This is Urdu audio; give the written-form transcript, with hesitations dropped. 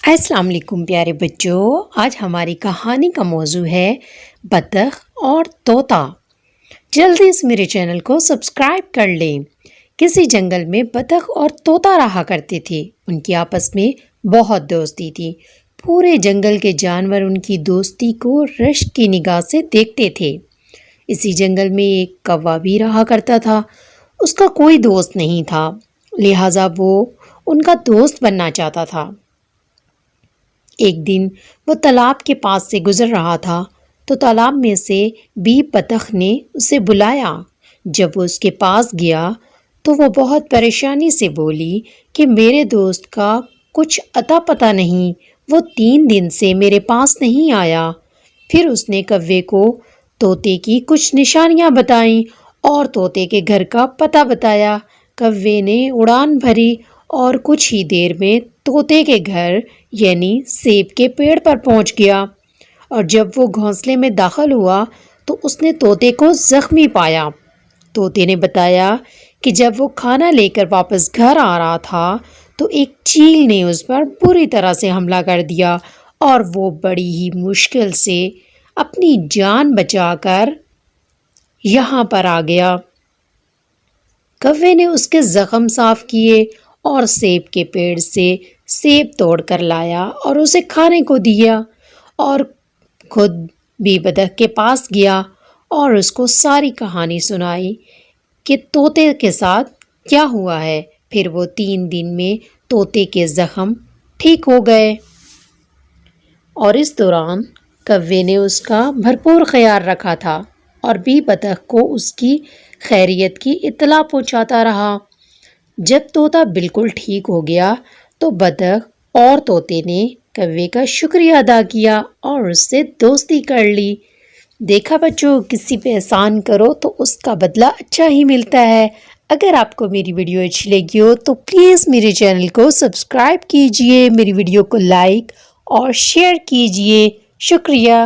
السلام علیکم پیارے بچوں، آج ہماری کہانی کا موضوع ہے بطخ اور طوطا۔ جلدی سے میرے چینل کو سبسکرائب کر لیں۔ کسی جنگل میں بطخ اور طوطا رہا کرتے تھے۔ ان کی آپس میں بہت دوستی تھی۔ پورے جنگل کے جانور ان کی دوستی کو رشک کی نگاہ سے دیکھتے تھے۔ اسی جنگل میں ایک کوا بھی رہا کرتا تھا۔ اس کا کوئی دوست نہیں تھا، لہٰذا وہ ان کا دوست بننا چاہتا تھا۔ ایک دن وہ تالاب کے پاس سے گزر رہا تھا تو تالاب میں سے بی بطخ نے اسے بلایا۔ جب وہ اس کے پاس گیا تو وہ بہت پریشانی سے بولی کہ میرے دوست کا کچھ اتا پتہ نہیں، وہ 3 دن سے میرے پاس نہیں آیا۔ پھر اس نے کوے کو طوطے کی کچھ نشانیاں بتائیں اور طوطے کے گھر کا پتہ بتایا۔ کوے نے اڑان بھری اور کچھ ہی دیر میں طوطے کے گھر یعنی سیب کے پیڑ پر پہنچ گیا، اور جب وہ گھونسلے میں داخل ہوا تو اس نے طوطے کو زخمی پایا۔ طوطے نے بتایا کہ جب وہ کھانا لے کر واپس گھر آ رہا تھا تو ایک چیل نے اس پر بری طرح سے حملہ کر دیا اور وہ بڑی ہی مشکل سے اپنی جان بچا کر یہاں پر آ گیا۔ کوے نے اس کے زخم صاف کیے اور سیب کے پیڑ سے سیب توڑ کر لایا اور اسے کھانے کو دیا، اور خود بی بطخ کے پاس گیا اور اس کو ساری کہانی سنائی کہ طوطے کے ساتھ کیا ہوا ہے۔ پھر وہ 3 دن میں طوطے کے زخم ٹھیک ہو گئے، اور اس دوران کوے نے اس کا بھرپور خیال رکھا تھا اور بی بطخ کو اس کی خیریت کی اطلاع پہنچاتا رہا۔ جب طوطا بالکل ٹھیک ہو گیا تو بطخ اور طوطے نے کوے کا شکریہ ادا کیا اور اس سے دوستی کر لی۔ دیکھا بچوں، کسی پہ احسان کرو تو اس کا بدلہ اچھا ہی ملتا ہے۔ اگر آپ کو میری ویڈیو اچھی لگی ہو تو پلیز میرے چینل کو سبسکرائب کیجئے، میری ویڈیو کو لائک اور شیئر کیجئے۔ شکریہ۔